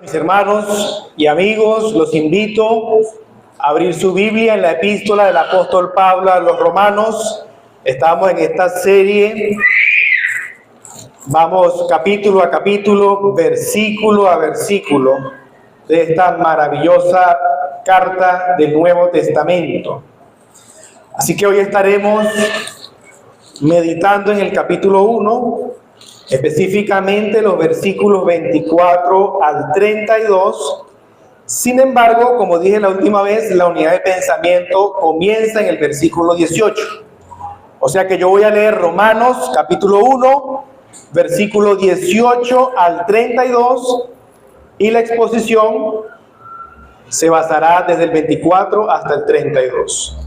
Mis hermanos y amigos, los invito a abrir su Biblia en la epístola del apóstol Pablo a los Romanos. Estamos en esta serie, vamos capítulo a capítulo, versículo a versículo de esta maravillosa carta del Nuevo Testamento. Así que hoy estaremos meditando en el capítulo 1, específicamente los versículos 24 al 32. Sin embargo, como dije la última vez, la unidad de pensamiento comienza en el versículo 18. O sea que yo voy a leer Romanos capítulo 1, versículo 18 al 32, y la exposición se basará desde el 24 hasta el 32.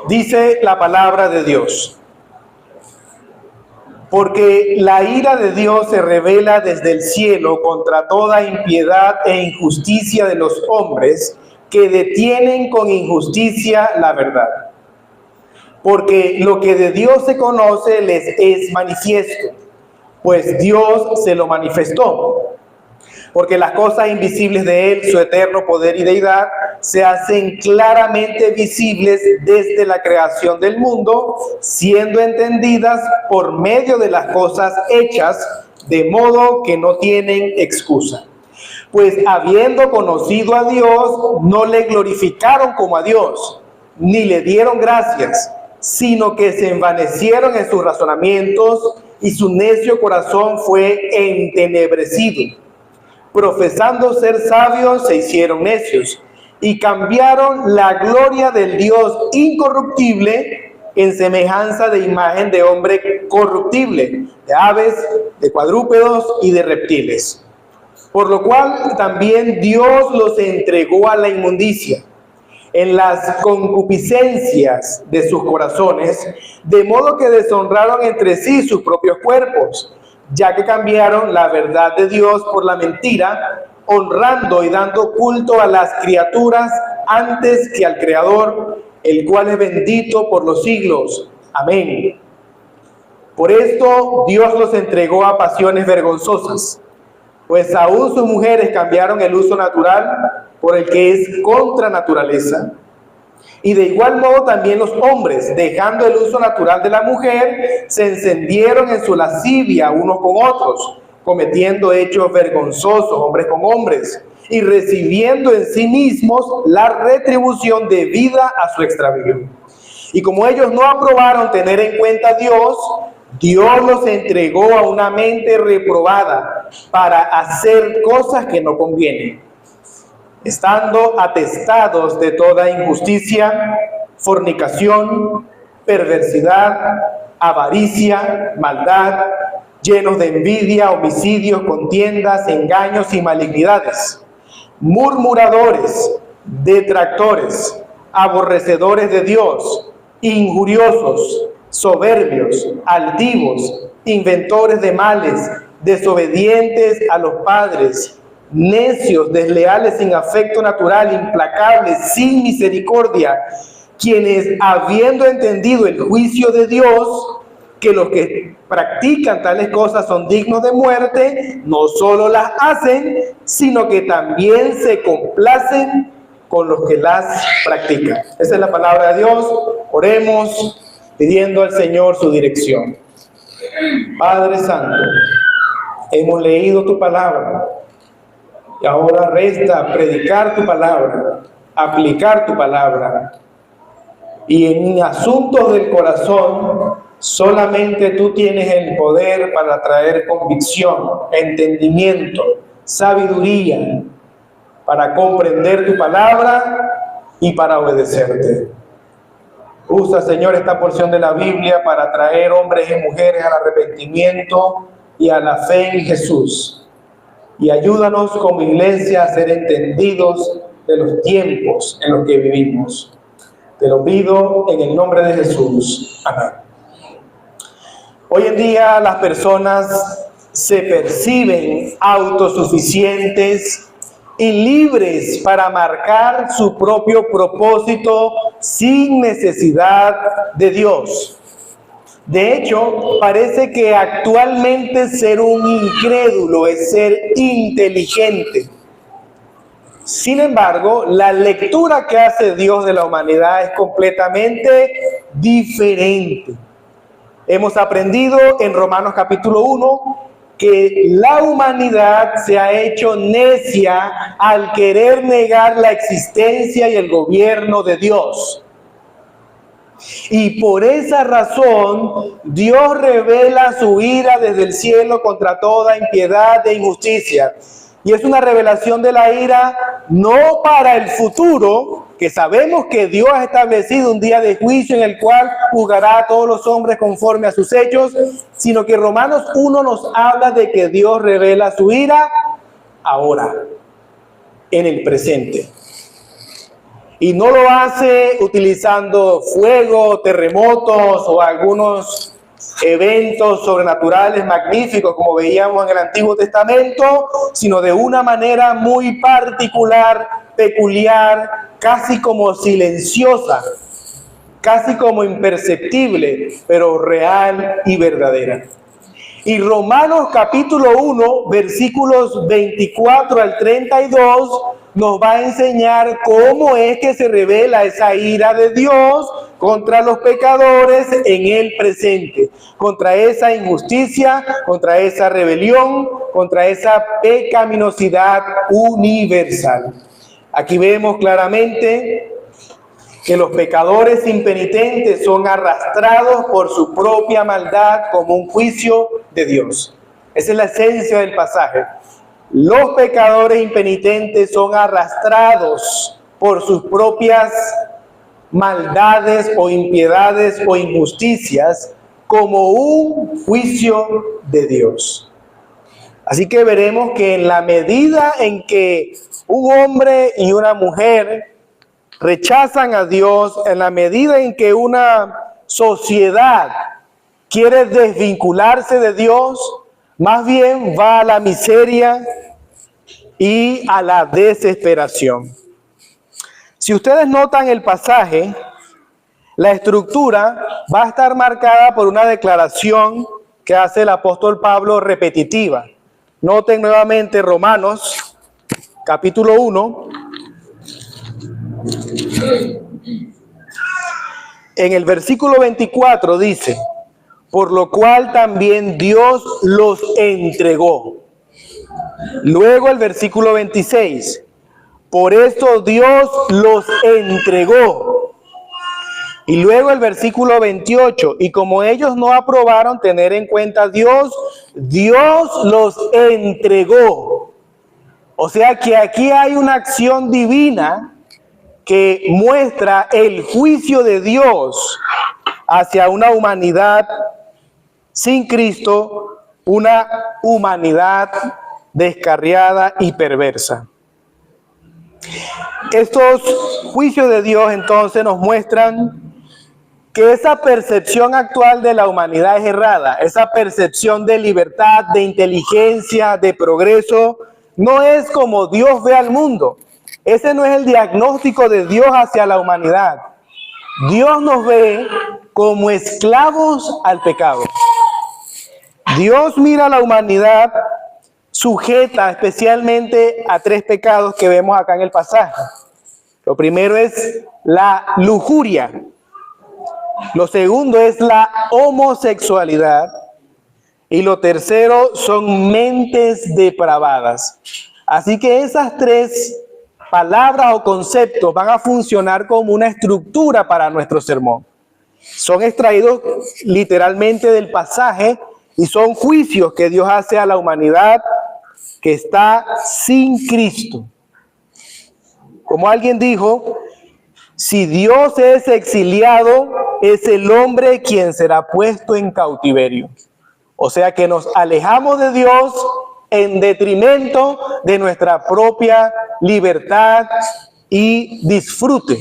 Dice la palabra de Dios: porque la ira de Dios se revela desde el cielo contra toda impiedad e injusticia de los hombres que detienen con injusticia la verdad. Porque lo que de Dios se conoce les es manifiesto, pues Dios se lo manifestó. Porque las cosas invisibles de Él, su eterno poder y deidad, se hacen claramente visibles desde la creación del mundo, siendo entendidas por medio de las cosas hechas, de modo que no tienen excusa. Pues habiendo conocido a Dios, no le glorificaron como a Dios, ni le dieron gracias, sino que se envanecieron en sus razonamientos, y su necio corazón fue entenebrecido. Profesando ser sabios, se hicieron necios, y cambiaron la gloria del Dios incorruptible en semejanza de imagen de hombre corruptible, de aves, de cuadrúpedos y de reptiles. Por lo cual también Dios los entregó a la inmundicia en las concupiscencias de sus corazones, de modo que deshonraron entre sí sus propios cuerpos, ya que cambiaron la verdad de Dios por la mentira, honrando y dando culto a las criaturas antes que al Creador, el cual es bendito por los siglos. Amén. Por esto Dios los entregó a pasiones vergonzosas, pues aún sus mujeres cambiaron el uso natural por el que es contra naturaleza. Y de igual modo también los hombres, dejando el uso natural de la mujer, se encendieron en su lascivia unos con otros, cometiendo hechos vergonzosos hombres con hombres, y recibiendo en sí mismos la retribución debida a su extravío. Y como ellos no aprobaron tener en cuenta a Dios, Dios los entregó a una mente reprobada para hacer cosas que no convienen, estando atestados de toda injusticia, fornicación, perversidad, avaricia, maldad, llenos de envidia, homicidios, contiendas, engaños y malignidades, murmuradores, detractores, aborrecedores de Dios, injuriosos, soberbios, altivos, inventores de males, desobedientes a los padres, necios, desleales, sin afecto natural, implacables, sin misericordia, quienes, habiendo entendido el juicio de Dios, que los que practican tales cosas son dignos de muerte, no solo las hacen, sino que también se complacen con los que las practican. Esa es la palabra de Dios. Oremos pidiendo al Señor su dirección. Padre Santo, hemos leído tu palabra. Y ahora resta predicar tu palabra, aplicar tu palabra. Y en asuntos del corazón, solamente tú tienes el poder para traer convicción, entendimiento, sabiduría, para comprender tu palabra y para obedecerte. Usa, Señor, esta porción de la Biblia para traer hombres y mujeres al arrepentimiento y a la fe en Jesús. Y ayúdanos como iglesia a ser entendidos de los tiempos en los que vivimos. Te lo pido en el nombre de Jesús. Amén. Hoy en día las personas se perciben autosuficientes y libres para marcar su propio propósito sin necesidad de Dios. De hecho, parece que actualmente ser un incrédulo es ser inteligente. Sin embargo, la lectura que hace Dios de la humanidad es completamente diferente. Hemos aprendido en Romanos capítulo 1 que la humanidad se ha hecho necia al querer negar la existencia y el gobierno de Dios. Y por esa razón, Dios revela su ira desde el cielo contra toda impiedad e injusticia. Y es una revelación de la ira no para el futuro, que sabemos que Dios ha establecido un día de juicio en el cual juzgará a todos los hombres conforme a sus hechos, sino que Romanos 1 nos habla de que Dios revela su ira ahora, en el presente. Y no lo hace utilizando fuego, terremotos o algunos eventos sobrenaturales magníficos como veíamos en el Antiguo Testamento, sino de una manera muy particular, peculiar, casi como silenciosa, casi como imperceptible, pero real y verdadera. Y Romanos capítulo 1, versículos 24 al 32, nos va a enseñar cómo es que se revela esa ira de Dios contra los pecadores en el presente, contra esa injusticia, contra esa rebelión, contra esa pecaminosidad universal. Aquí vemos claramente que los pecadores impenitentes son arrastrados por su propia maldad como un juicio de Dios. Esa es la esencia del pasaje. Los pecadores impenitentes son arrastrados por sus propias maldades o impiedades o injusticias como un juicio de Dios. Así que veremos que en la medida en que un hombre y una mujer rechazan a Dios, en la medida en que una sociedad quiere desvincularse de Dios, más bien va a la miseria y a la desesperación. Si ustedes notan el pasaje, la estructura va a estar marcada por una declaración que hace el apóstol Pablo repetitiva. Noten nuevamente Romanos, capítulo 1. En el versículo 24 dice: por lo cual también Dios los entregó. Luego el versículo 26, por esto Dios los entregó. Y luego el versículo 28, y como ellos no aprobaron tener en cuenta a Dios, Dios los entregó. O sea que aquí hay una acción divina que muestra el juicio de Dios hacia una humanidad sin Cristo, una humanidad descarriada y perversa. Estos juicios de Dios entonces nos muestran que esa percepción actual de la humanidad es errada. Esa percepción de libertad, de inteligencia, de progreso, no es como Dios ve al mundo. Ese no es el diagnóstico de Dios hacia la humanidad. Dios nos ve como esclavos al pecado. Dios mira a la humanidad sujeta especialmente a tres pecados que vemos acá en el pasaje. Lo primero es la lujuria. Lo segundo es la homosexualidad. Y lo tercero son mentes depravadas. Así que esas tres palabras o conceptos van a funcionar como una estructura para nuestro sermón. Son extraídos literalmente del pasaje y son juicios que Dios hace a la humanidad que está sin Cristo. Como alguien dijo, si Dios es exiliado, es el hombre quien será puesto en cautiverio. O sea que nos alejamos de Dios en detrimento de nuestra propia libertad y disfrute.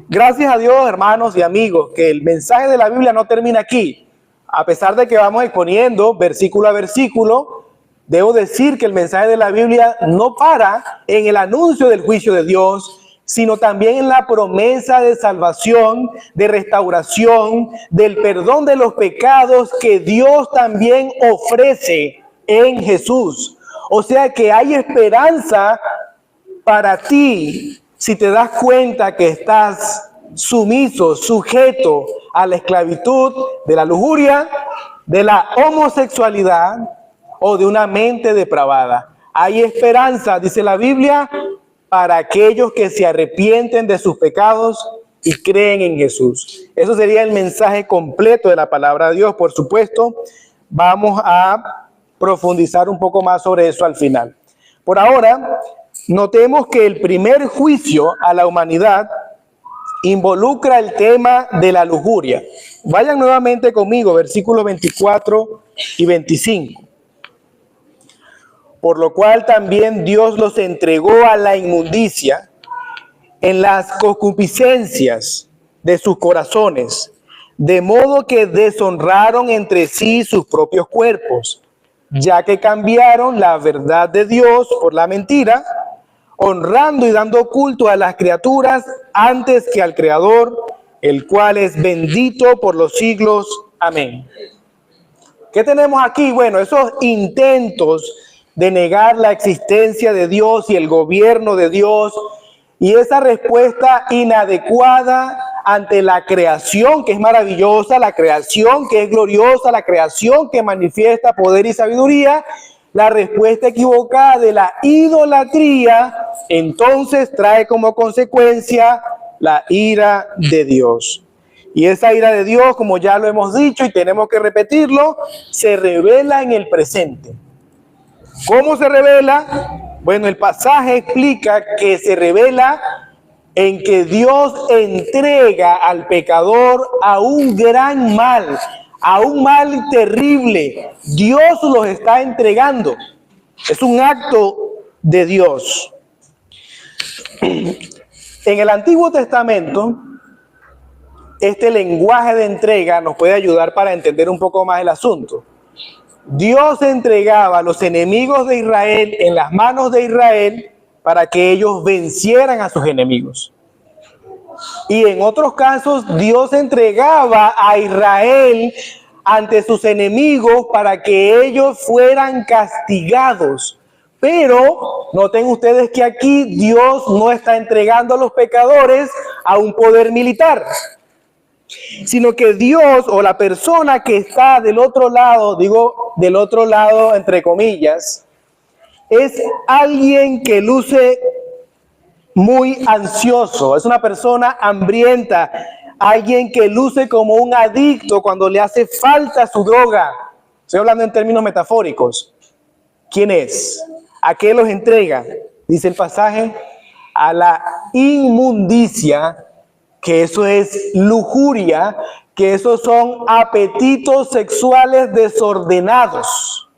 Gracias a Dios, hermanos y amigos, que el mensaje de la Biblia no termina aquí. A pesar de que vamos exponiendo versículo a versículo, debo decir que el mensaje de la Biblia no para en el anuncio del juicio de Dios, sino también en la promesa de salvación, de restauración, del perdón de los pecados que Dios también ofrece en Jesús. O sea que hay esperanza para ti si te das cuenta que estás sumiso, sujeto a la esclavitud de la lujuria, de la homosexualidad o de una mente depravada. Hay esperanza, dice la Biblia, para aquellos que se arrepienten de sus pecados y creen en Jesús. Eso sería el mensaje completo de la palabra de Dios. Por supuesto, vamos a profundizar un poco más sobre eso al final. Por ahora, notemos que el primer juicio a la humanidad involucra el tema de la lujuria. Vayan nuevamente conmigo, versículos 24 y 25. Por lo cual también Dios los entregó a la inmundicia en las concupiscencias de sus corazones, de modo que deshonraron entre sí sus propios cuerpos, ya que cambiaron la verdad de Dios por la mentira, honrando y dando culto a las criaturas antes que al Creador, el cual es bendito por los siglos. Amén. ¿Qué tenemos aquí? Bueno, esos intentos de negar la existencia de Dios y el gobierno de Dios, y esa respuesta inadecuada ante la creación que es maravillosa, la creación que es gloriosa, la creación que manifiesta poder y sabiduría, la respuesta equivocada de la idolatría, entonces trae como consecuencia la ira de Dios. Y esa ira de Dios, como ya lo hemos dicho y tenemos que repetirlo, se revela en el presente. ¿Cómo se revela? Bueno, el pasaje explica que se revela en que Dios entrega al pecador a un gran mal, a un mal terrible. Dios los está entregando. Es un acto de Dios. En el Antiguo Testamento, este lenguaje de entrega nos puede ayudar para entender un poco más el asunto. Dios entregaba a los enemigos de Israel en las manos de Israel para que ellos vencieran a sus enemigos. Y en otros casos, Dios entregaba a Israel ante sus enemigos para que ellos fueran castigados. Pero noten ustedes que aquí Dios no está entregando a los pecadores a un poder militar, sino que Dios o la persona que está del otro lado, digo del otro lado entre comillas, es alguien que luce muy ansioso, es una persona hambrienta, alguien que luce como un adicto cuando le hace falta su droga. Estoy hablando en términos metafóricos. ¿Quién es? ¿A qué los entrega? Dice el pasaje, a la inmundicia, que eso es lujuria, que esos son apetitos sexuales desordenados.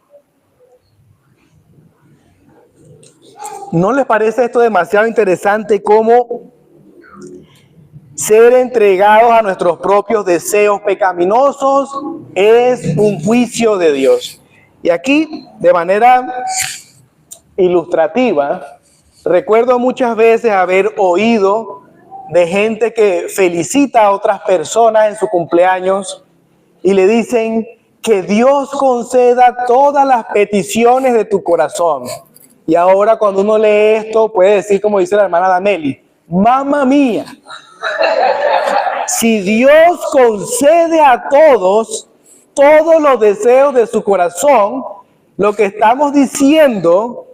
¿No les parece esto demasiado interesante cómo ser entregados a nuestros propios deseos pecaminosos es un juicio de Dios? Y aquí, de manera ilustrativa, recuerdo muchas veces haber oído de gente que felicita a otras personas en su cumpleaños y le dicen que Dios conceda todas las peticiones de tu corazón. Y ahora cuando uno lee esto puede decir como dice la hermana Dameli, mamá mía, si Dios concede a todos los deseos de su corazón, lo que estamos diciendo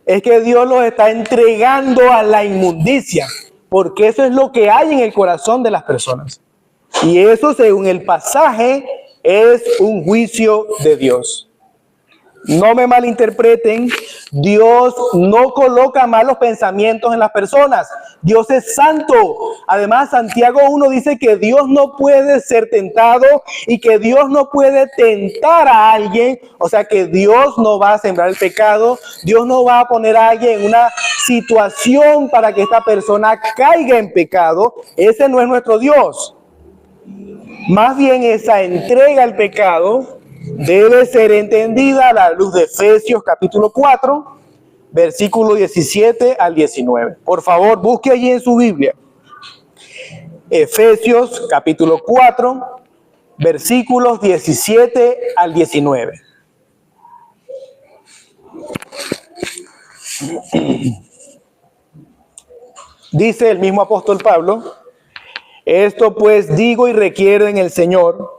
es que Dios los está entregando a la inmundicia, porque eso es lo que hay en el corazón de las personas. Y eso, según el pasaje, es un juicio de Dios. No me malinterpreten, Dios no coloca malos pensamientos en las personas. Dios es santo. Además, Santiago 1 dice que Dios no puede ser tentado y que Dios no puede tentar a alguien. O sea que Dios no va a sembrar el pecado. Dios no va a poner a alguien en una situación para que esta persona caiga en pecado. Ese no es nuestro Dios. Más bien esa entrega al pecado debe ser entendida a la luz de Efesios capítulo 4, versículo 17 al 19. Por favor, busque allí en su Biblia. Efesios capítulo 4, versículos 17 al 19. Dice el mismo apóstol Pablo: esto pues digo y requiero en el Señor,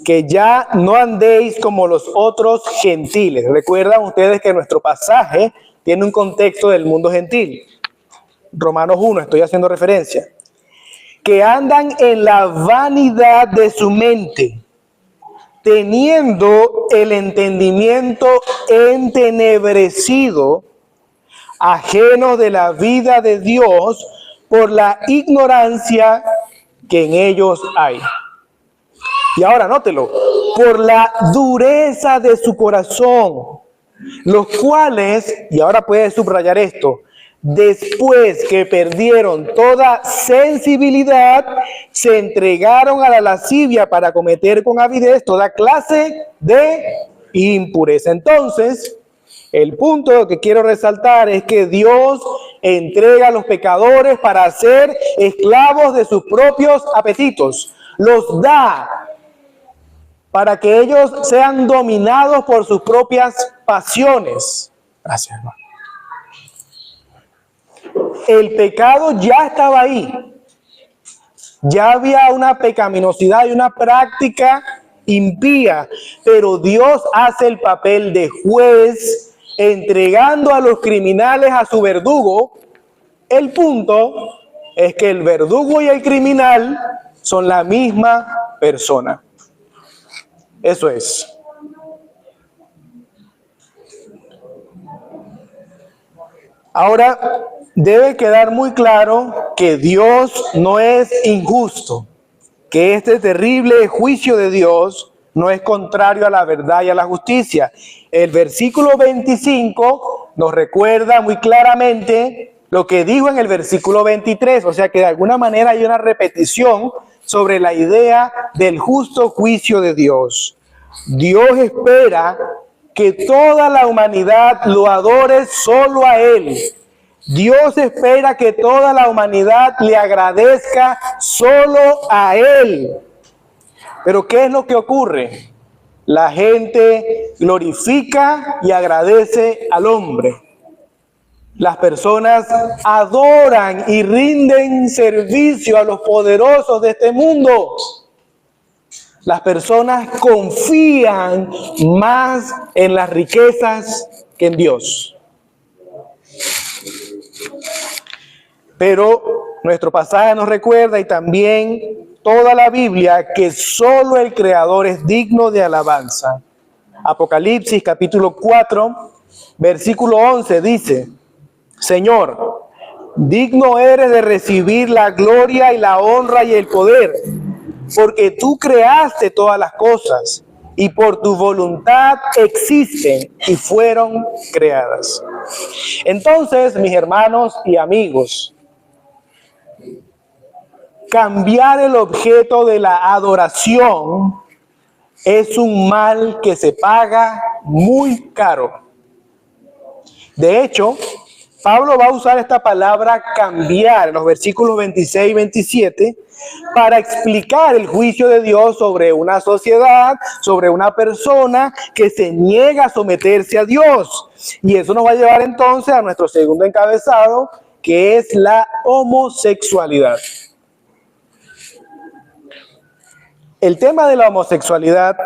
que ya no andéis como los otros gentiles. Recuerdan ustedes que nuestro pasaje tiene un contexto del mundo gentil. Romanos 1, estoy haciendo referencia. Que andan en la vanidad de su mente, teniendo el entendimiento entenebrecido, ajeno de la vida de Dios por la ignorancia que en ellos hay. Y ahora nótelo, por la dureza de su corazón, los cuales, y ahora puede subrayar esto, después que perdieron toda sensibilidad, se entregaron a la lascivia para cometer con avidez toda clase de impureza. Entonces, el punto que quiero resaltar es que Dios entrega a los pecadores para ser esclavos de sus propios apetitos. Los da para que ellos sean dominados por sus propias pasiones. Gracias, hermano. El pecado ya estaba ahí. Ya había una pecaminosidad y una práctica impía, pero Dios hace el papel de juez, entregando a los criminales a su verdugo. El punto es que el verdugo y el criminal son la misma persona. Eso es. Ahora, debe quedar muy claro que Dios no es injusto, que este terrible juicio de Dios no es contrario a la verdad y a la justicia. El versículo 25 nos recuerda muy claramente lo que dijo en el versículo 23, o sea que de alguna manera hay una repetición sobre la idea del justo juicio de Dios. Dios espera que toda la humanidad lo adore solo a Él. Dios espera que toda la humanidad le agradezca solo a Él. Pero ¿qué es lo que ocurre? La gente glorifica y agradece al hombre. Las personas adoran y rinden servicio a los poderosos de este mundo. Las personas confían más en las riquezas que en Dios. Pero nuestro pasaje nos recuerda, y también toda la Biblia, que solo el Creador es digno de alabanza. Apocalipsis capítulo 4, versículo 11 dice: Señor, digno eres de recibir la gloria y la honra y el poder, porque tú creaste todas las cosas y por tu voluntad existen y fueron creadas. Entonces, mis hermanos y amigos, cambiar el objeto de la adoración es un mal que se paga muy caro. De hecho, Pablo va a usar esta palabra cambiar en los versículos 26 y 27 para explicar el juicio de Dios sobre una sociedad, sobre una persona que se niega a someterse a Dios. Y eso nos va a llevar entonces a nuestro segundo encabezado, que es la homosexualidad. El tema de la homosexualidad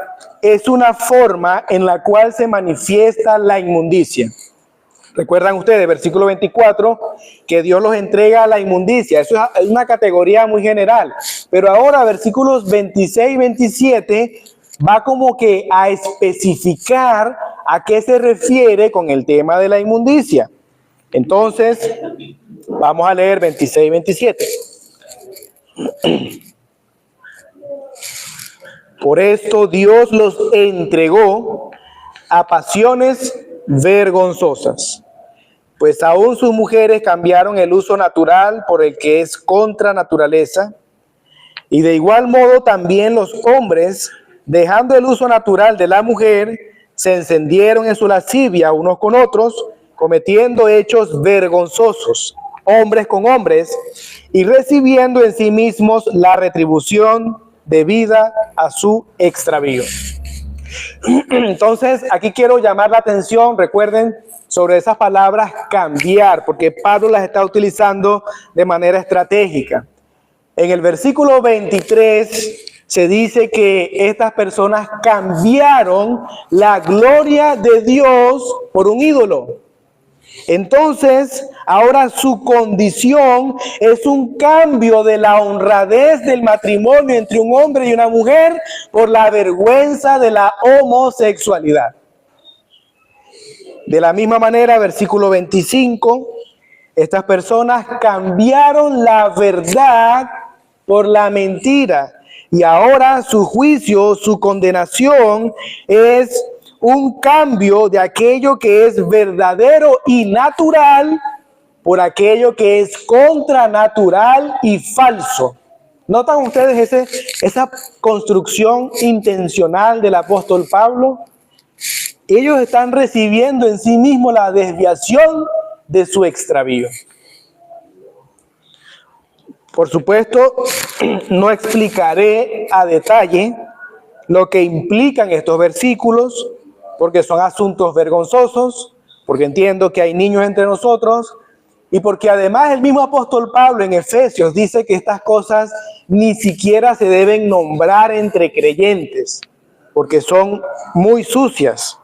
es una forma en la cual se manifiesta la inmundicia. Recuerdan ustedes, versículo 24, que Dios los entrega a la inmundicia. Eso es una categoría muy general. Pero ahora, versículos 26 y 27, va como que a especificar a qué se refiere con el tema de la inmundicia. Entonces, vamos a leer 26 y 27. Por esto Dios los entregó a pasiones vergonzosas, pues aún sus mujeres cambiaron el uso natural por el que es contra naturaleza, y de igual modo también los hombres, dejando el uso natural de la mujer, se encendieron en su lascivia unos con otros, cometiendo hechos vergonzosos, hombres con hombres, y recibiendo en sí mismos la retribución debida a su extravío. Entonces, aquí quiero llamar la atención, recuerden, sobre esas palabras cambiar, porque Pablo las está utilizando de manera estratégica. En el versículo 23 se dice que estas personas cambiaron la gloria de Dios por un ídolo. Entonces, ahora su condición es un cambio de la honradez del matrimonio entre un hombre y una mujer por la vergüenza de la homosexualidad. De la misma manera, versículo 25, estas personas cambiaron la verdad por la mentira. Y ahora su juicio, su condenación es un cambio de aquello que es verdadero y natural por aquello que es contranatural y falso. ¿Notan ustedes esa construcción intencional del apóstol Pablo? Ellos están recibiendo en sí mismos la desviación de su extravío. Por supuesto, no explicaré a detalle lo que implican estos versículos, porque son asuntos vergonzosos, porque entiendo que hay niños entre nosotros, y porque además el mismo apóstol Pablo en Efesios dice que estas cosas ni siquiera se deben nombrar entre creyentes, porque son muy sucias.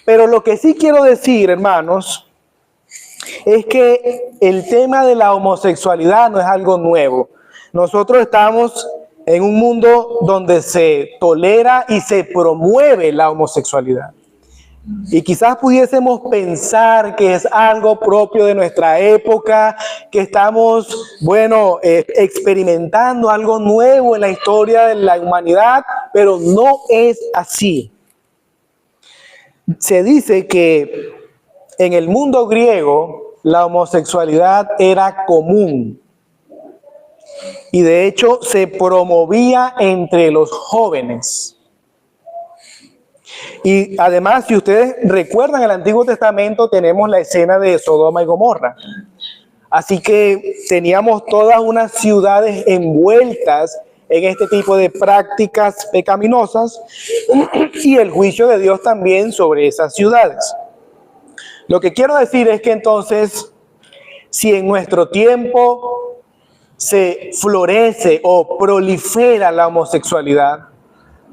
Pero lo que sí quiero decir, hermanos, es que el tema de la homosexualidad no es algo nuevo. Nosotros estamos en un mundo donde se tolera y se promueve la homosexualidad. Y quizás pudiésemos pensar que es algo propio de nuestra época, que estamos, experimentando algo nuevo en la historia de la humanidad, pero no es así. Se dice que en el mundo griego la homosexualidad era común y de hecho se promovía entre los jóvenes. Y además, si ustedes recuerdan el Antiguo Testamento, tenemos la escena de Sodoma y Gomorra. Así que teníamos todas unas ciudades envueltas en este tipo de prácticas pecaminosas y el juicio de Dios también sobre esas ciudades. Lo que quiero decir es que entonces, si en nuestro tiempo se florece o prolifera la homosexualidad,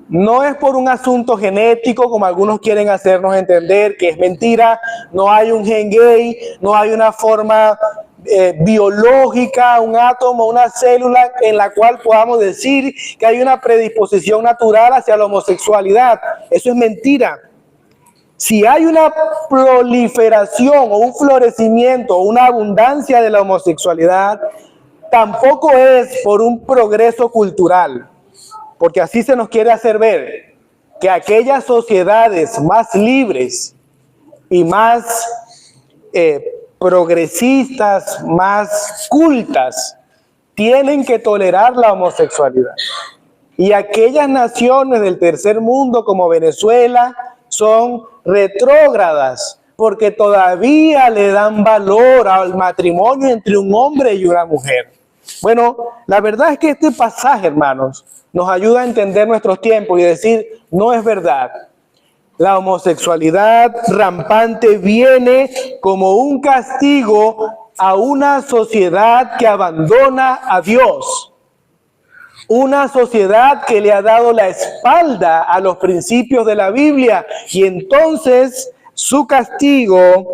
no es por un asunto genético, como algunos quieren hacernos entender, que es mentira. No hay un gen gay, no hay una forma biológica, un átomo, una célula en la cual podamos decir que hay una predisposición natural hacia la homosexualidad. Eso es mentira. Si hay una proliferación o un florecimiento o una abundancia de la homosexualidad, tampoco es por un progreso cultural, porque así se nos quiere hacer ver que aquellas sociedades más libres y más progresistas, más cultas, tienen que tolerar la homosexualidad. Y aquellas naciones del tercer mundo como Venezuela son retrógradas porque todavía le dan valor al matrimonio entre un hombre y una mujer. Bueno, la verdad es que este pasaje, hermanos, nos ayuda a entender nuestros tiempos y decir, no es verdad. La homosexualidad rampante viene como un castigo a una sociedad que abandona a Dios. Una sociedad que le ha dado la espalda a los principios de la Biblia, y entonces su castigo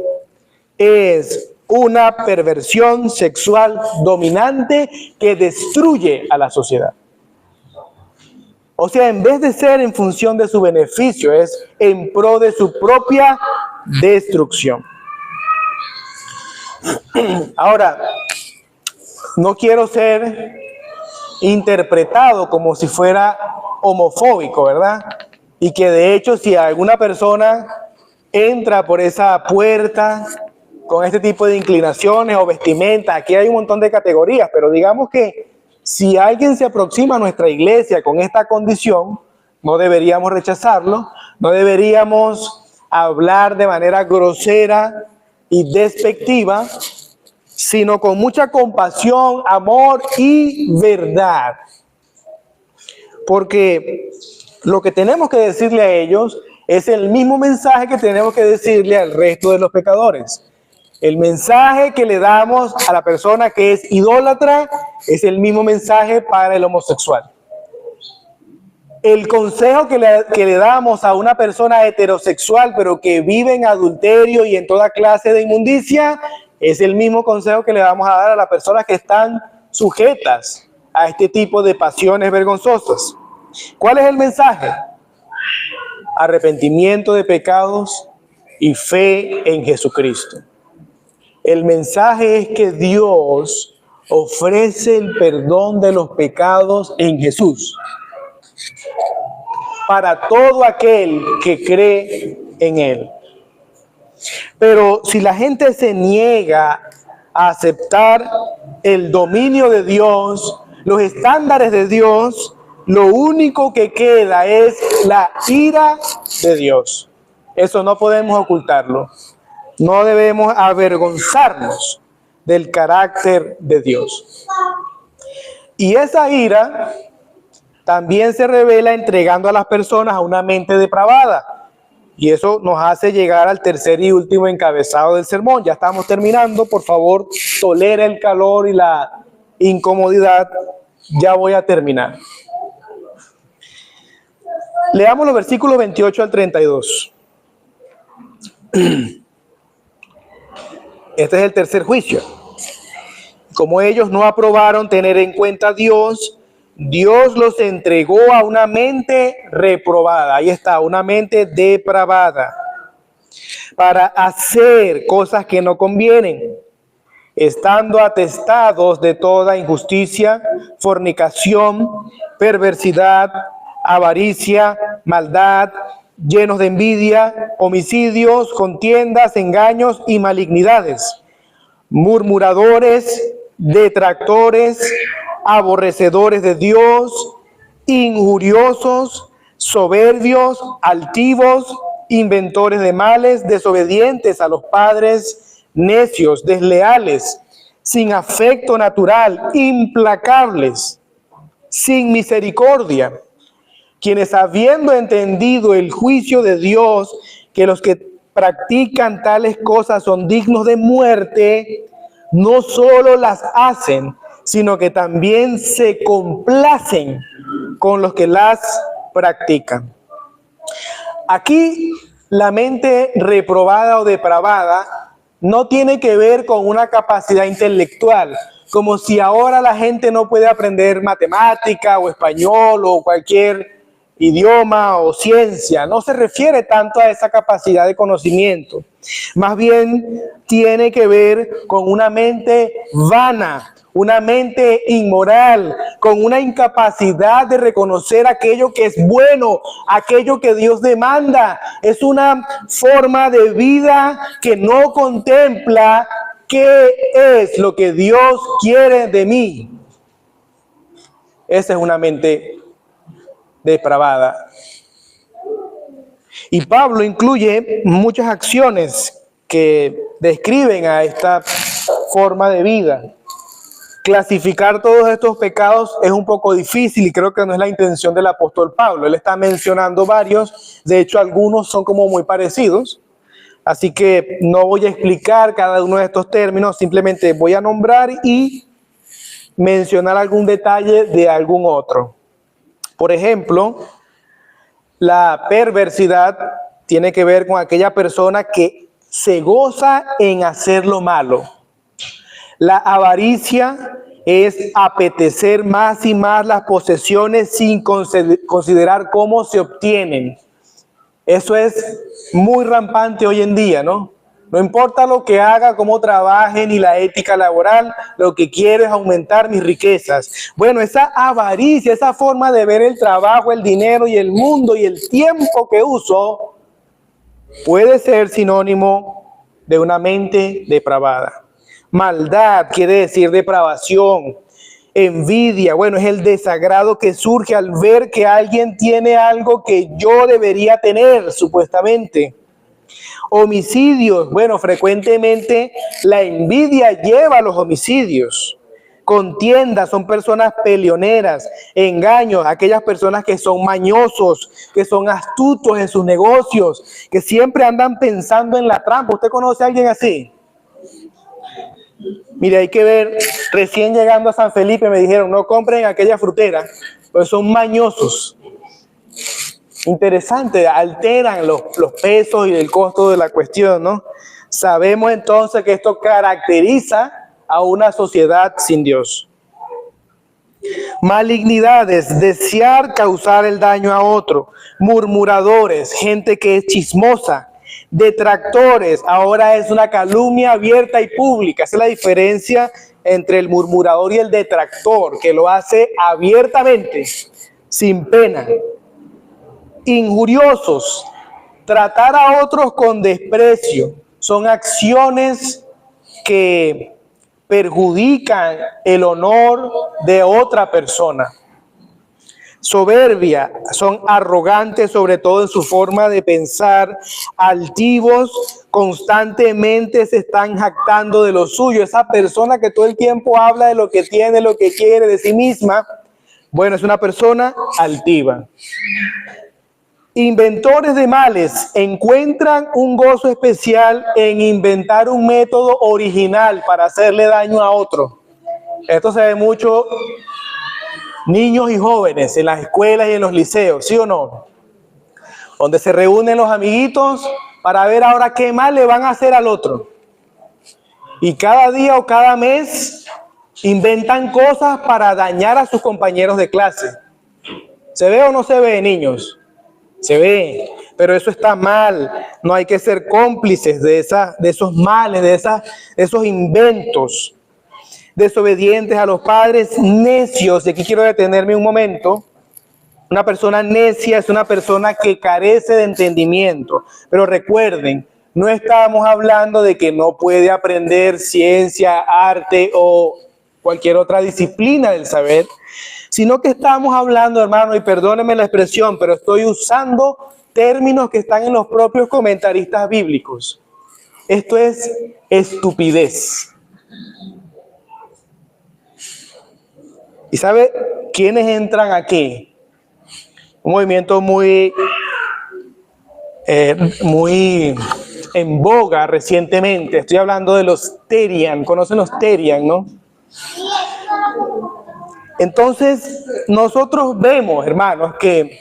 es una perversión sexual dominante que destruye a la sociedad. O sea, en vez de ser en función de su beneficio, es en pro de su propia destrucción. Ahora, no quiero ser interpretado como si fuera homofóbico, ¿verdad? Y que de hecho, si alguna persona entra por esa puerta con este tipo de inclinaciones o vestimenta, aquí hay un montón de categorías, pero digamos que si alguien se aproxima a nuestra iglesia con esta condición, no deberíamos rechazarlo, no deberíamos hablar de manera grosera y despectiva, sino con mucha compasión, amor y verdad. Porque lo que tenemos que decirle a ellos es el mismo mensaje que tenemos que decirle al resto de los pecadores. El mensaje que le damos a la persona que es idólatra es el mismo mensaje para el homosexual. El consejo que le damos a una persona heterosexual, pero que vive en adulterio y en toda clase de inmundicia, es el mismo consejo que le vamos a dar a las personas que están sujetas a este tipo de pasiones vergonzosas. ¿Cuál es el mensaje? Arrepentimiento de pecados y fe en Jesucristo. El mensaje es que Dios ofrece el perdón de los pecados en Jesús para todo aquel que cree en Él. Pero si la gente se niega a aceptar el dominio de Dios, los estándares de Dios, lo único que queda es la ira de Dios. Eso no podemos ocultarlo. No debemos avergonzarnos del carácter de Dios. Y esa ira también se revela entregando a las personas a una mente depravada. Y eso nos hace llegar al tercer y último encabezado del sermón. Ya estamos terminando. Por favor, tolera el calor y la incomodidad. Ya voy a terminar. Leamos los versículos 28 al 32. Este es el tercer juicio. Como ellos no aprobaron tener en cuenta a Dios, Dios los entregó a una mente reprobada. Ahí está, una mente depravada, para hacer cosas que no convienen, estando atestados de toda injusticia, fornicación, perversidad, avaricia, maldad, llenos de envidia, homicidios, contiendas, engaños y malignidades, murmuradores, detractores, aborrecedores de Dios, injuriosos, soberbios, altivos, inventores de males, desobedientes a los padres, necios, desleales, sin afecto natural, implacables, sin misericordia, quienes habiendo entendido el juicio de Dios, que los que practican tales cosas son dignos de muerte, no solo las hacen, sino que también se complacen con los que las practican. Aquí la mente reprobada o depravada no tiene que ver con una capacidad intelectual, como si ahora la gente no puede aprender matemática o español o cualquier idioma o ciencia. No se refiere tanto a esa capacidad de conocimiento. Más bien tiene que ver con una mente vana, una mente inmoral, con una incapacidad de reconocer aquello que es bueno, aquello que Dios demanda. Es una forma de vida que no contempla qué es lo que Dios quiere de mí. Esa es una mente depravada. Y Pablo incluye muchas acciones que describen a esta forma de vida. Clasificar todos estos pecados es un poco difícil y creo que no es la intención del apóstol Pablo. Él está mencionando varios, de hecho algunos son como muy parecidos, así que no voy a explicar cada uno de estos términos, simplemente voy a nombrar y mencionar algún detalle de algún otro. Por ejemplo, la perversidad tiene que ver con aquella persona que se goza en hacer lo malo. La avaricia es apetecer más y más las posesiones sin considerar cómo se obtienen. Eso es muy rampante hoy en día, ¿no? No importa lo que haga, cómo trabaje, ni la ética laboral, lo que quiero es aumentar mis riquezas. Bueno, esa avaricia, esa forma de ver el trabajo, el dinero y el mundo y el tiempo que uso, puede ser sinónimo de una mente depravada. Maldad quiere decir depravación. Envidia, bueno, es el desagrado que surge al ver que alguien tiene algo que yo debería tener, supuestamente. Homicidios, bueno, frecuentemente la envidia lleva a los homicidios. Contiendas, son personas peleoneras. Engaños, aquellas personas que son mañosos, que son astutos en sus negocios, que siempre andan pensando en la trampa. ¿Usted conoce a alguien así? Mire, hay que ver, recién llegando a San Felipe me dijeron, no compren aquella frutera, porque son mañosos. Interesante, alteran los pesos y el costo de la cuestión, ¿no? Sabemos entonces que esto caracteriza a una sociedad sin Dios. Malignidades, desear causar el daño a otro. Murmuradores, gente que es chismosa. Detractores, ahora es una calumnia abierta y pública. Esa es la diferencia entre el murmurador y el detractor, que lo hace abiertamente, sin pena. Injuriosos, tratar a otros con desprecio. Son acciones que perjudican el honor de otra persona. Soberbia, son arrogantes sobre todo en su forma de pensar, altivos, constantemente se están jactando de lo suyo. Esa persona que todo el tiempo habla de lo que tiene, lo que quiere de sí misma, bueno, es una persona altiva. Inventores de males, encuentran un gozo especial en inventar un método original para hacerle daño a otro. Esto se ve mucho niños y jóvenes en las escuelas y en los liceos, ¿sí o no? Donde se reúnen los amiguitos para ver ahora qué mal le van a hacer al otro. Y cada día o cada mes inventan cosas para dañar a sus compañeros de clase. ¿Se ve o no se ve, niños? Se ve, pero eso está mal. No hay que ser cómplices de esos males, de esos inventos. Desobedientes a los padres, necios. Y aquí quiero detenerme un momento. Una persona necia es una persona que carece de entendimiento. Pero recuerden, no estamos hablando de que no puede aprender ciencia, arte o cualquier otra disciplina del saber, sino que estamos hablando, hermano, y perdónenme la expresión, pero estoy usando términos que están en los propios comentaristas bíblicos. Esto es estupidez. ¿Y sabe quiénes entran aquí? Un movimiento muy en boga recientemente. Estoy hablando de los Terian. ¿Conocen los Terian, no? Entonces, nosotros vemos, hermanos, que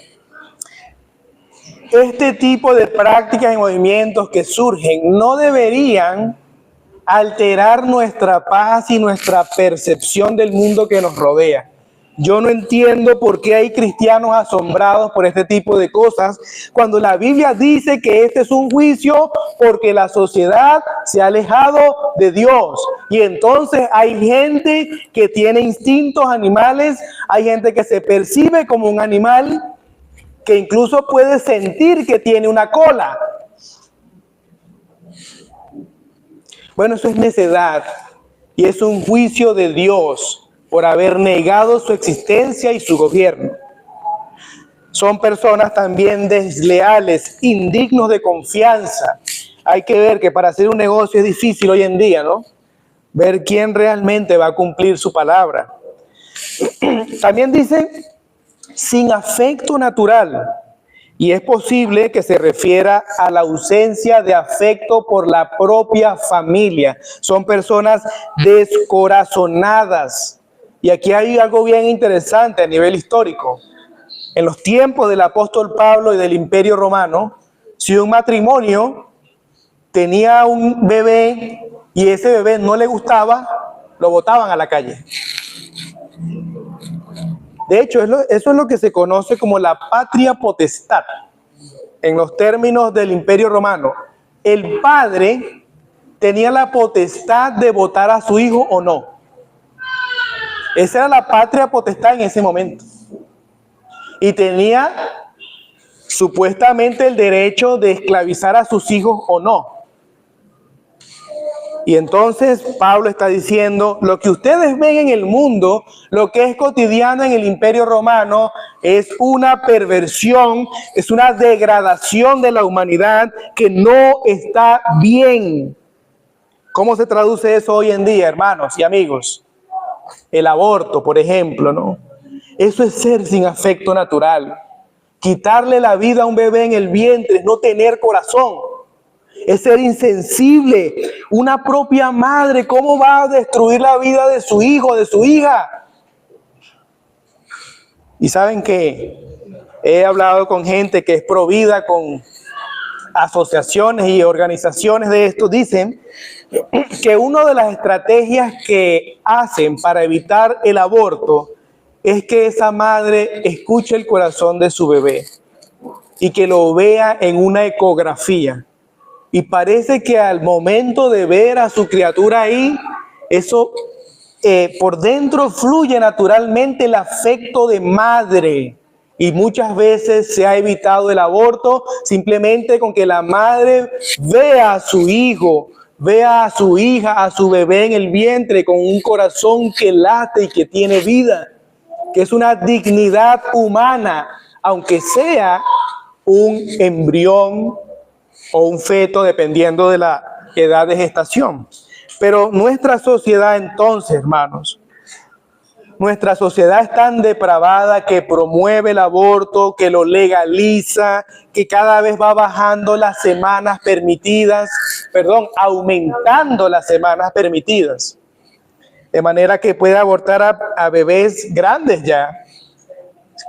este tipo de prácticas y movimientos que surgen no deberían alterar nuestra paz y nuestra percepción del mundo que nos rodea. Yo no entiendo por qué hay cristianos asombrados por este tipo de cosas, cuando la Biblia dice que este es un juicio porque la sociedad se ha alejado de Dios. Y entonces hay gente que tiene instintos animales, hay gente que se percibe como un animal, que incluso puede sentir que tiene una cola. Bueno, eso es necedad y es un juicio de Dios por haber negado su existencia y su gobierno. Son personas también desleales, indignos de confianza. Hay que ver que para hacer un negocio es difícil hoy en día, ¿no? Ver quién realmente va a cumplir su palabra. También dice, sin afecto natural. Y es posible que se refiera a la ausencia de afecto por la propia familia. Son personas descorazonadas. Y aquí hay algo bien interesante a nivel histórico. En los tiempos del apóstol Pablo y del Imperio Romano, si un matrimonio tenía un bebé y ese bebé no le gustaba, lo botaban a la calle. De hecho, eso es lo que se conoce como la patria potestad. En los términos del Imperio Romano, el padre tenía la potestad de votar a su hijo o no. Esa era la patria potestad en ese momento. Y tenía supuestamente el derecho de esclavizar a sus hijos o no. Y entonces Pablo está diciendo, lo que ustedes ven en el mundo, lo que es cotidiano en el Imperio Romano, es una perversión, es una degradación de la humanidad que no está bien. ¿Cómo se traduce eso hoy en día, hermanos y amigos? El aborto, por ejemplo, ¿no? Eso es ser sin afecto natural. Quitarle la vida a un bebé en el vientre es no tener corazón. Es ser insensible. Una propia madre, ¿cómo va a destruir la vida de su hijo, de su hija? Y saben que he hablado con gente que es provida, con asociaciones y organizaciones de esto. Dicen que una de las estrategias que hacen para evitar el aborto es que esa madre escuche el corazón de su bebé y que lo vea en una ecografía. Y parece que al momento de ver a su criatura ahí, eso por dentro fluye naturalmente el afecto de madre. Y muchas veces se ha evitado el aborto simplemente con que la madre vea a su hijo, vea a su hija, a su bebé en el vientre con un corazón que late y que tiene vida, que es una dignidad humana, aunque sea un embrión o un feto, dependiendo de la edad de gestación. Pero nuestra sociedad entonces, hermanos, nuestra sociedad es tan depravada que promueve el aborto, que lo legaliza, que cada vez va bajando las semanas permitidas, aumentando las semanas permitidas. De manera que puede abortar a bebés grandes ya.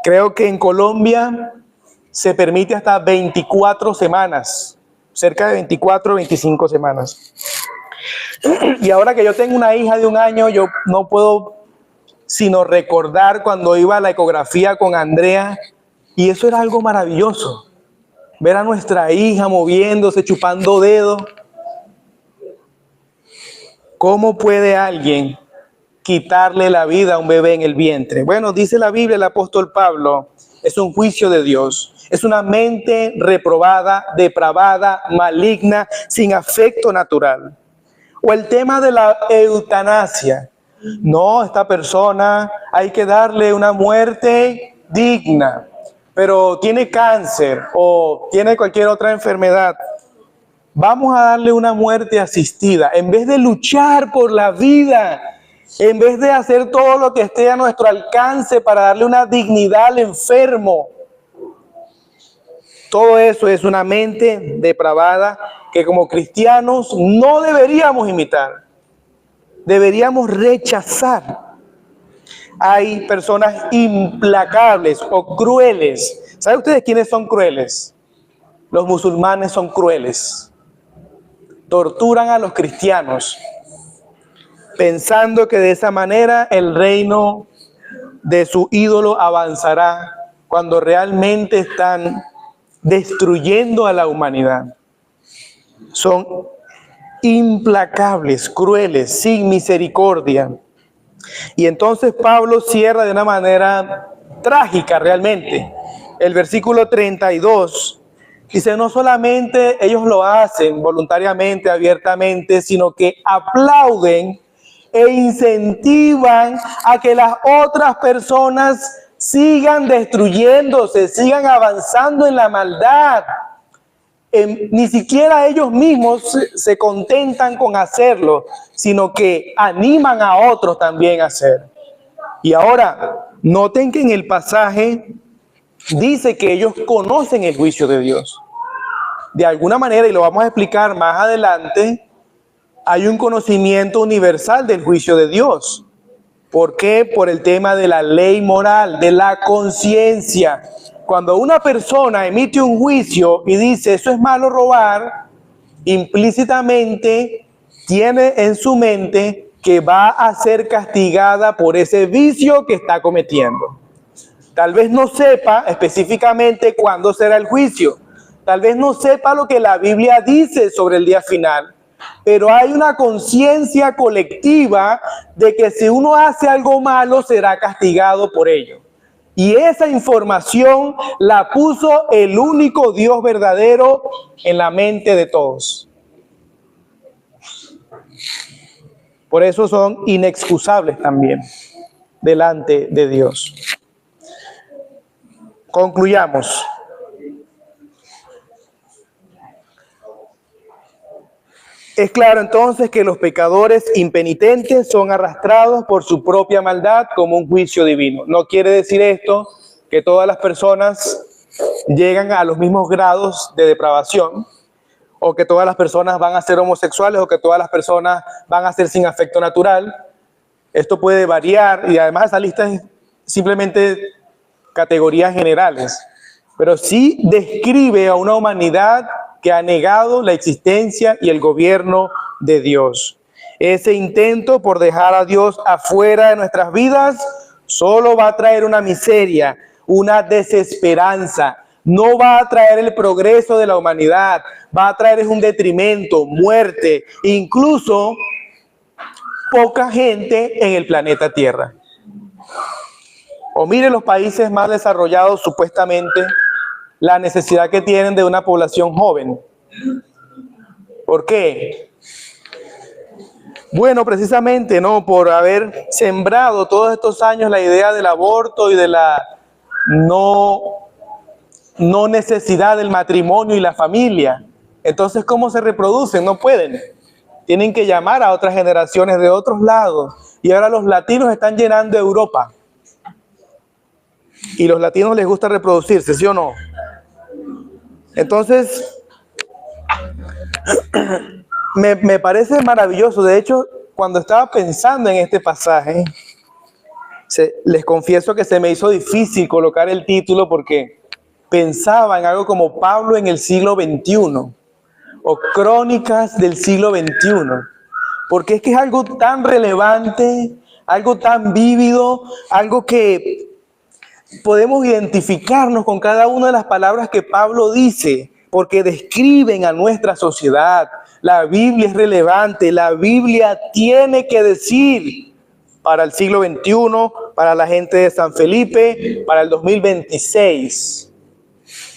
Creo que en Colombia se permite hasta 24 semanas, cerca de 24 o 25 semanas. Y ahora que yo tengo una hija de 1 año, yo no puedo sino recordar cuando iba a la ecografía con Andrea, y eso era algo maravilloso, ver a nuestra hija moviéndose, chupando dedos. ¿Cómo puede alguien quitarle la vida a un bebé en el vientre? Bueno, dice la Biblia, el apóstol Pablo, es un juicio de Dios, es una mente reprobada, depravada, maligna, sin afecto natural. O el tema de la eutanasia. No, esta persona hay que darle una muerte digna, pero tiene cáncer o tiene cualquier otra enfermedad. Vamos a darle una muerte asistida. En vez de luchar por la vida, en vez de hacer todo lo que esté a nuestro alcance para darle una dignidad al enfermo. Todo eso es una mente depravada que como cristianos no deberíamos imitar. Deberíamos rechazar. Hay personas implacables o crueles. ¿Saben ustedes quiénes son crueles? Los musulmanes son crueles. Torturan a los cristianos, pensando que de esa manera el reino de su ídolo avanzará, cuando realmente están destruyendo a la humanidad. Son implacables, crueles, sin misericordia. Y entonces Pablo cierra de una manera trágica realmente. El versículo 32 dice, no solamente ellos lo hacen voluntariamente, abiertamente, sino que aplauden e incentivan a que las otras personas sigan destruyéndose, sigan avanzando en la maldad. Ni siquiera ellos mismos se contentan con hacerlo, sino que animan a otros también a hacer. Y ahora, noten que en el pasaje dice que ellos conocen el juicio de Dios. De alguna manera, y lo vamos a explicar más adelante, hay un conocimiento universal del juicio de Dios. ¿Por qué? Por el tema de la ley moral, de la conciencia. Cuando una persona emite un juicio y dice, eso es malo robar, implícitamente tiene en su mente que va a ser castigada por ese vicio que está cometiendo. Tal vez no sepa específicamente cuándo será el juicio. Tal vez no sepa lo que la Biblia dice sobre el día final. Pero hay una conciencia colectiva de que si uno hace algo malo será castigado por ello. Y esa información la puso el único Dios verdadero en la mente de todos. Por eso son inexcusables también delante de Dios. Concluyamos. Es claro entonces que los pecadores impenitentes son arrastrados por su propia maldad como un juicio divino. No quiere decir esto que todas las personas llegan a los mismos grados de depravación, o que todas las personas van a ser homosexuales, o que todas las personas van a ser sin afecto natural. Esto puede variar, y además esa lista es simplemente categorías generales, pero sí describe a una humanidad que ha negado la existencia y el gobierno de Dios. Ese intento por dejar a Dios afuera de nuestras vidas solo va a traer una miseria, una desesperanza. No va a traer el progreso de la humanidad, va a traer un detrimento, muerte, incluso poca gente en el planeta Tierra. O mire los países más desarrollados, supuestamente, la necesidad que tienen de una población joven. ¿Por qué? Bueno, precisamente, ¿no? Por haber sembrado todos estos años la idea del aborto y de la no necesidad del matrimonio y la familia. Entonces, ¿cómo se reproducen? No pueden. Tienen que llamar a otras generaciones de otros lados. Y ahora los latinos están llenando Europa. Y los latinos les gusta reproducirse, ¿sí o no? Entonces, me parece maravilloso. De hecho, cuando estaba pensando en este pasaje, les confieso que se me hizo difícil colocar el título porque pensaba en algo como Pablo en el siglo XXI o Crónicas del siglo XXI, porque es que es algo tan relevante, algo tan vívido, algo que podemos identificarnos con cada una de las palabras que Pablo dice, porque describen a nuestra sociedad. La Biblia es relevante, la Biblia tiene que decir para el siglo XXI, para la gente de San Felipe, para el 2026.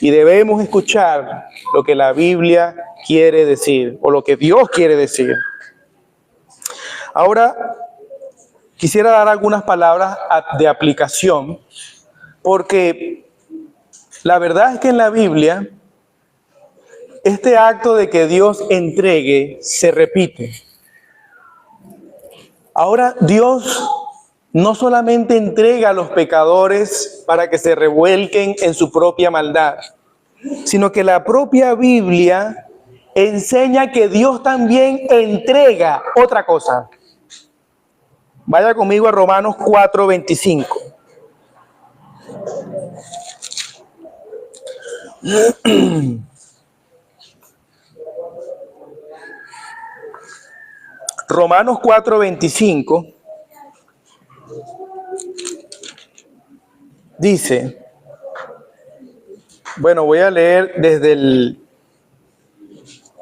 Y debemos escuchar lo que la Biblia quiere decir, o lo que Dios quiere decir. Ahora, quisiera dar algunas palabras de aplicación, porque la verdad es que en la Biblia, este acto de que Dios entregue se repite. Ahora, Dios no solamente entrega a los pecadores para que se revuelquen en su propia maldad, sino que la propia Biblia enseña que Dios también entrega otra cosa. Vaya conmigo a Romanos 4:25. Romanos 4:25 dice, bueno, voy a leer desde el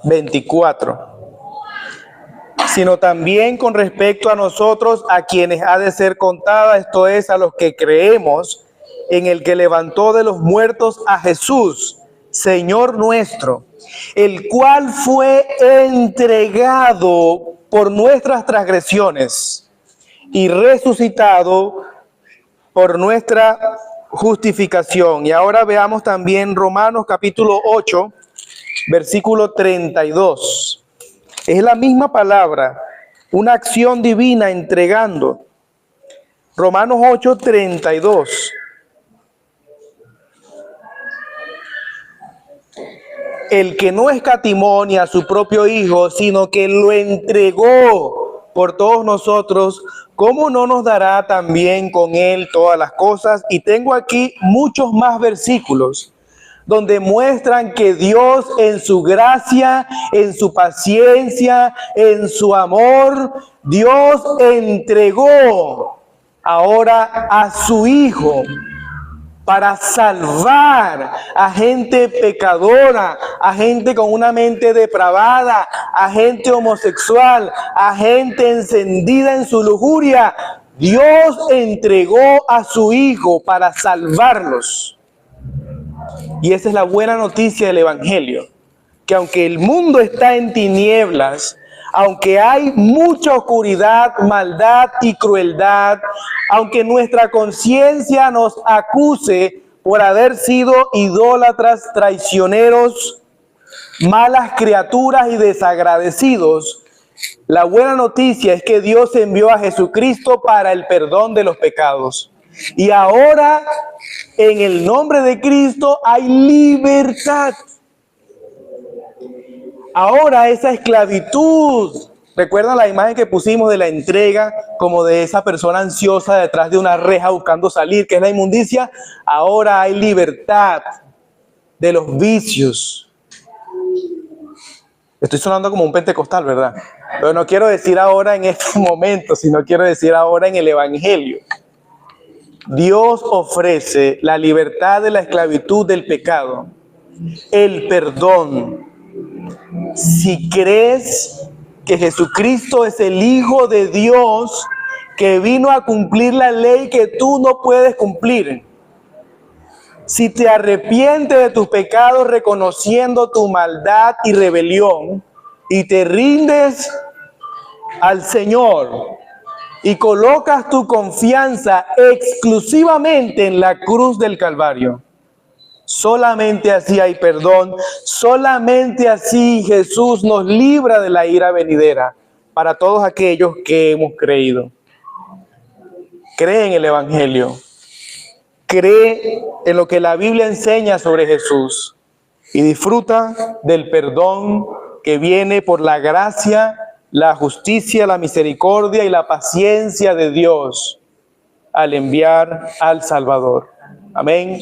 24, sino también con respecto a nosotros, a quienes ha de ser contada, esto es, a los que creemos en el que levantó de los muertos a Jesús, Señor nuestro, el cual fue entregado por nuestras transgresiones y resucitado por nuestra justificación. Y ahora veamos también Romanos capítulo 8, versículo 32. Es la misma palabra, una acción divina entregando. Romanos 8, 32. El que no escatimó ni a su propio Hijo, sino que lo entregó por todos nosotros, ¿cómo no nos dará también con Él todas las cosas? Y tengo aquí muchos más versículos donde muestran que Dios en su gracia, en su paciencia, en su amor, Dios entregó ahora a su Hijo para salvar a gente pecadora, a gente con una mente depravada, a gente homosexual, a gente encendida en su lujuria. Dios entregó a su Hijo para salvarlos. Y esa es la buena noticia del Evangelio, que aunque el mundo está en tinieblas, Aunque hay mucha oscuridad, maldad y crueldad, aunque nuestra conciencia nos acuse por haber sido idólatras, traicioneros, malas criaturas y desagradecidos, la buena noticia es que Dios envió a Jesucristo para el perdón de los pecados. Y ahora, en el nombre de Cristo, hay libertad. Ahora esa esclavitud, ¿recuerdan la imagen que pusimos de la entrega, como de esa persona ansiosa detrás de una reja buscando salir, que es la inmundicia? Ahora hay libertad de los vicios. Estoy sonando como un pentecostal, ¿verdad? Pero no quiero decir ahora en este momento, sino quiero decir ahora en el Evangelio. Dios ofrece la libertad de la esclavitud del pecado, el perdón. Si crees que Jesucristo es el Hijo de Dios, que vino a cumplir la ley que tú no puedes cumplir, si te arrepientes de tus pecados reconociendo tu maldad y rebelión y te rindes al Señor y colocas tu confianza exclusivamente en la cruz del Calvario, solamente así hay perdón, solamente así Jesús nos libra de la ira venidera para todos aquellos que hemos creído. Cree en el Evangelio, cree en lo que la Biblia enseña sobre Jesús y disfruta del perdón que viene por la gracia, la justicia, la misericordia y la paciencia de Dios al enviar al Salvador. Amén.